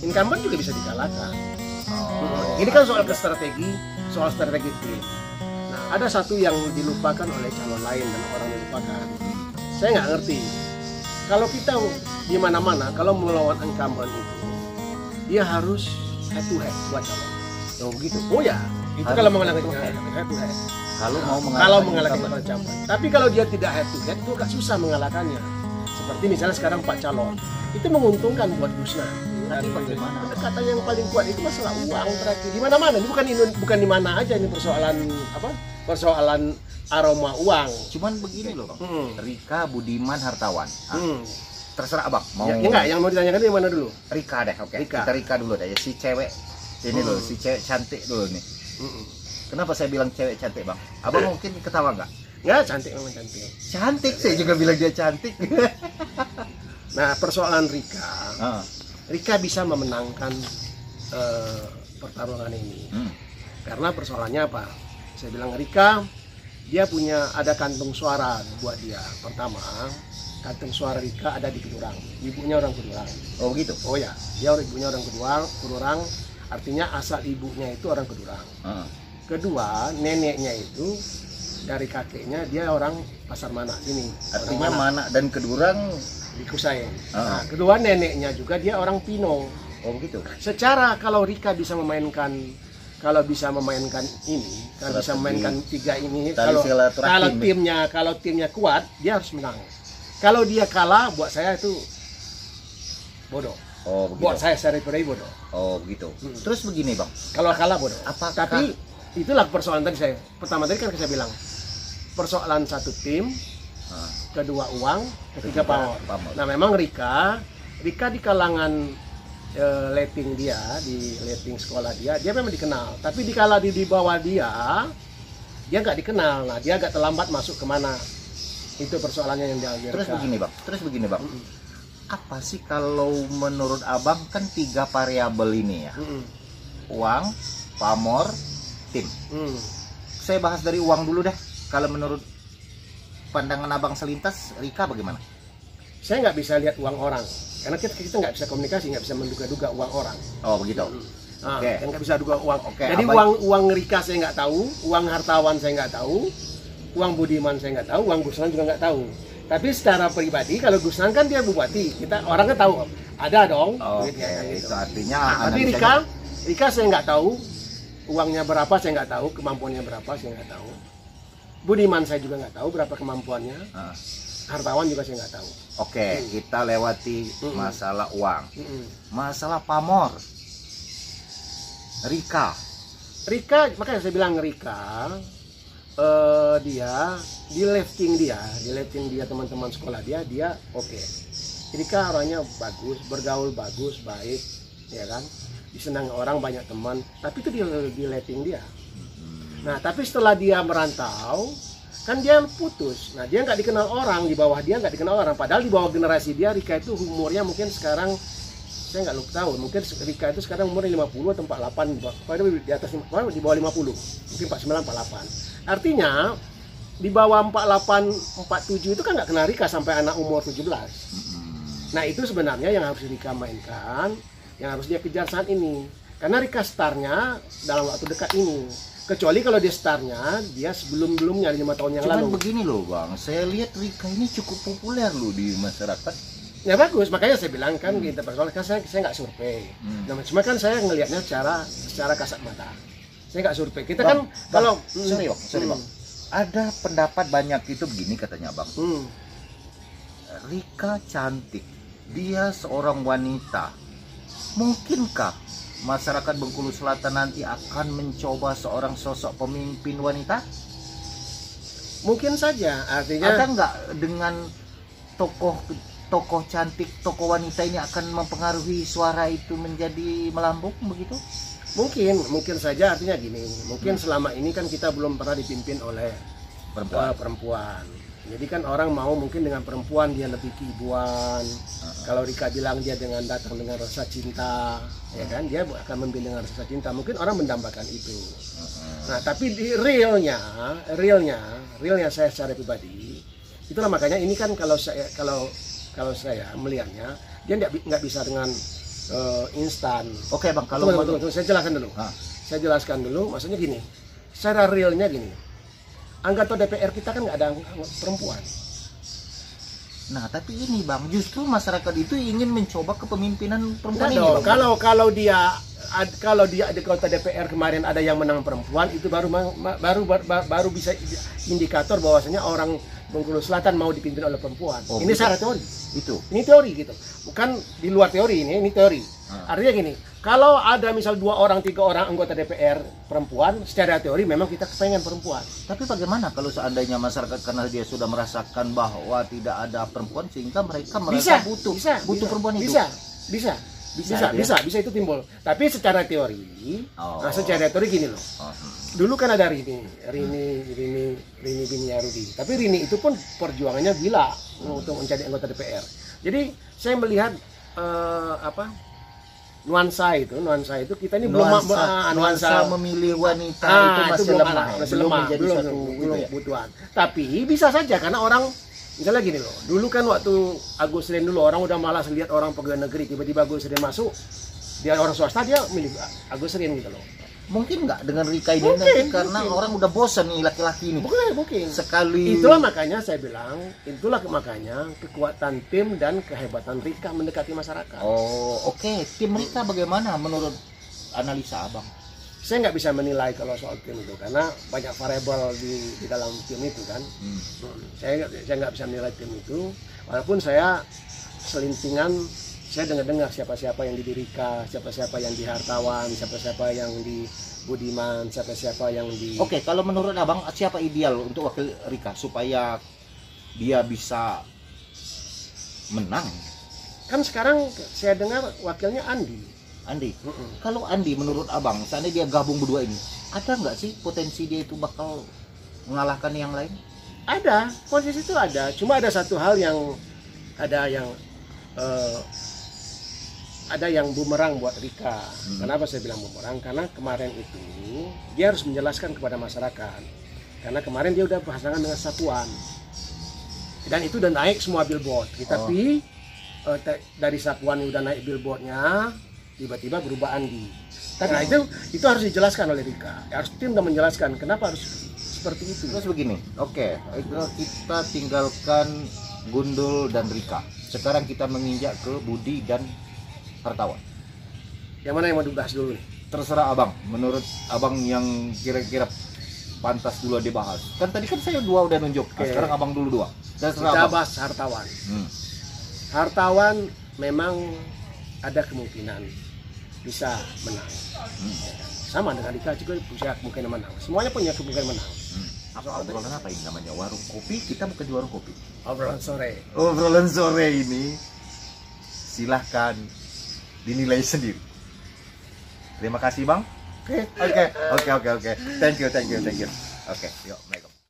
incumbent juga bisa dikalahkan. Ini kan soal strategi tim. Nah, ada satu yang dilupakan oleh calon lain dan orang dilupakan. Saya nggak ngerti. Kalau kita di mana-mana, kalau melawan incumbent itu, dia harus head to head buat calon. Oh begitu. Oh ya, itu kalau mengalahkan head to head. Kalau mengalahkan incumbent. Tapi kalau dia tidak head to head, itu agak susah mengalahkannya. Seperti misalnya sekarang 4 calon, itu menguntungkan buat Gusna. Tapi bagaimana? Kata yang paling kuat itu masalah uang terakhir. Di mana-mana, ini bukan di mana aja ini persoalan apa? Persoalan aroma uang. Cuman begini loh, Bang. Rika, Budiman, Hartawan. Terserah Abang mau. Ya, enggak, yang mau ditanyakan di mana dulu? Rika deh, oke. Rika. Kita Rika dulu deh. Si cewek ini loh, si cewek cantik dulu nih. Kenapa saya bilang cewek cantik, Bang? Abang mungkin ketawa nggak? Ya, cantik memang cantik. Cantik, saya juga bilang dia cantik. Nah, persoalan Rika bisa memenangkan pertarungan ini. Karena persoalannya apa? Saya bilang Rika, dia ada kantung suara buat dia. Pertama, kantung suara Rika ada di Kedurang. Ibunya orang Kedurang. Oh begitu? Oh ya, dia ibunya orang Kedurang. Artinya asal ibunya itu orang Kedurang. Kedua, neneknya itu dari kakeknya dia orang Pasar Manak ini. Artinya Manak dan Kedurang di Kusai. Nah, kedua neneknya juga dia orang Pino. Oh begitu. Secara kalau Rika bisa memainkan ini, kalau bisa memainkan 3 ini, kalau timnya kuat, dia harus menang. Kalau dia kalah, buat saya itu bodoh. Oh begitu. Buat saya pribadi bodoh. Oh begitu. Terus begini Bang, kalau kalah bodoh. Apakah... Tapi itulah persoalan tadi saya. Pertama tadi kan saya bilang persoalan satu tim, kedua uang, ketiga pamor. Nah memang Rika di kalangan letting dia, di letting sekolah dia memang dikenal. Tapi di bawah dia nggak dikenal. Nah dia agak terlambat masuk kemana. Itu persoalannya yang dia. Terus begini bang. Apa sih kalau menurut abang kan 3 variabel ini ya? Uang, pamor, tim. Saya bahas dari uang dulu deh. Kalau menurut pandangan abang selintas, Rika bagaimana? Saya nggak bisa lihat uang orang, karena kita nggak bisa komunikasi, nggak bisa menduga-duga uang orang. Oh begitu. Nah, nggak bisa duga uang. Jadi uang Rika saya nggak tahu, uang Hartawan saya nggak tahu, uang Budiman saya nggak tahu, uang Gusnan juga nggak tahu. Tapi secara pribadi, kalau Gusnan kan dia bupati, kita orang kan tahu, ada dong. Gitu. Itu artinya. Tapi Rika saya nggak tahu, uangnya berapa saya nggak tahu, kemampuannya berapa saya nggak tahu. Budiman saya juga nggak tahu berapa kemampuannya. Hartawan juga saya nggak tahu. Kita lewati masalah uang. Masalah pamor. Rika, makanya saya bilang Rika, dia di lifting dia teman-teman sekolah dia oke. Rika orangnya bagus, bergaul bagus, baik, ya kan, disenangi orang, banyak teman. Tapi itu di lifting dia. Nah, tapi setelah dia merantau, kan dia putus. Nah, dia nggak dikenal orang, di bawah dia nggak dikenal orang. Padahal di bawah generasi dia, Rika itu umurnya mungkin sekarang, saya nggak lupa tahu, mungkin Rika itu sekarang umurnya 50 atau 48, pada di atas, di bawah 50, mungkin 49, 48. Artinya, di bawah 48, 47 itu kan nggak kenal Rika sampai anak umur 17. Nah, itu sebenarnya yang harus Rika mainkan, yang harus dia kejar saat ini. Karena Rika startnya dalam waktu dekat ini. Kecuali kalau dia startnya, dia sebelum-belumnya 5 tahun yang lalu. Cuman begini loh bang, saya lihat Rika ini cukup populer loh di masyarakat. Ya bagus, makanya saya bilang kan kita persoalan kan saya nggak survei. Nah, cuma kan saya ngelihatnya secara kasat mata. Saya nggak survei. Kita bang, kan kalau sorry bang, ada pendapat banyak itu begini katanya bang. Rika cantik, dia seorang wanita. Mungkinkah masyarakat Bengkulu Selatan nanti akan mencoba seorang sosok pemimpin wanita? Mungkin saja, artinya ada nggak dengan tokoh cantik, tokoh wanita ini akan mempengaruhi suara itu menjadi melambung begitu? Mungkin saja, artinya gini, mungkin selama ini kan kita belum pernah dipimpin oleh perempuan. Jadi kan orang mau mungkin dengan perempuan dia lebih keibuan. Kalau Rika bilang dia datang dengan rasa cinta, ya kan, dia akan memilih dengan rasa cinta. Mungkin orang mendambakan itu. Nah, tapi di realnya saya secara pribadi, itulah makanya ini kan kalau saya melihatnya, dia nggak bisa dengan instan. Oke Bang, kalau Tunggu, saya jelaskan dulu. Ah. Saya jelaskan dulu, maksudnya gini. Secara realnya gini. Anggota DPR kita kan nggak ada perempuan. Nah, tapi ini Bang, justru masyarakat itu ingin mencoba kepemimpinan perempuan Enggak ini, dong. Bang. Kalau dia di kota DPR kemarin ada yang menang perempuan, itu baru bisa indikator bahwasanya orang Bengkulu Selatan mau dipimpin oleh perempuan. Oh, ini gitu. secara teori. Itu. Ini teori gitu. Bukan di luar teori ini teori. Artinya gini, kalau ada misal 2 orang, 3 orang anggota DPR perempuan, secara teori memang kita kepengen perempuan. Tapi bagaimana kalau seandainya masyarakat karena dia sudah merasakan bahwa tidak ada perempuan sehingga mereka merasa butuh perempuan itu. Bisa itu timbul. Tapi secara teori, secara teori gini loh. Dulu kan ada Rini Biniarudi. Tapi Rini itu pun perjuangannya gila untuk menjadi anggota DPR. Jadi saya melihat nuansa itu kita ini nuansa memilih wanita itu masih lemah, belum menjadi satu kebutuhan. Tapi bisa saja karena orang misalnya gini loh, dulu kan waktu Agus Rin dulu orang udah malas lihat orang pegawai negeri, tiba-tiba Agus Rin masuk, dia orang swasta dia milih Agus Rin gitu loh. Mungkin nggak dengan Rika ini nanti karena orang udah bosan nih laki-laki ini. Mungkin. Sekali. Itulah makanya saya bilang, kekuatan tim dan kehebatan Rika mendekati masyarakat. Oh, oke. Tim Rika bagaimana menurut analisa Abang? Saya nggak bisa menilai kalau soal tim itu karena banyak variabel di dalam tim itu kan. Saya nggak bisa menilai tim itu, walaupun saya selintingan. Saya dengar siapa-siapa yang di Rika, siapa-siapa yang di Hartawan, siapa-siapa yang di Budiman, siapa-siapa yang di... Oke, kalau menurut Abang, siapa ideal untuk wakil Rika supaya dia bisa menang? Kan sekarang saya dengar wakilnya Andi. Kalau Andi menurut Abang, seandainya dia gabung berdua ini, ada nggak sih potensi dia itu bakal mengalahkan yang lain? Ada, posisi itu ada. Cuma ada satu hal yang ada yang bumerang buat Rika. Kenapa saya bilang bumerang? Karena kemarin itu dia harus menjelaskan kepada masyarakat. Karena kemarin dia udah pasangan dengan Satuan. Dan itu udah naik semua billboard. Tapi dari Satuan udah naik billboardnya, tiba-tiba berubah Andi. Nah itu harus dijelaskan oleh Rika. Harus tim udah menjelaskan kenapa harus seperti itu. Terus begini, oke, kita tinggalkan Gundul dan Rika. Sekarang kita menginjak ke Budi dan Hartawan. Yang mana yang mau dibahas dulu nih? Terserah Abang, menurut Abang yang kira-kira pantas dulu dibahas. Kan tadi kan saya 2 udah nunjuk, sekarang Abang dulu 2. Kita bahas Hartawan. Hartawan memang ada kemungkinan bisa menang. Sama dengan Rika juga punya kemungkinan menang. Semuanya punya kemungkinan menang. Apa obrolan apa ini namanya? Warung kopi? Kita bukan di warung kopi. Obrolan sore. Obrolan sore ini silahkan dinilai sendiri. Terima kasih Bang. Oke. Thank you. Oke, yuk, Assalamualaikum.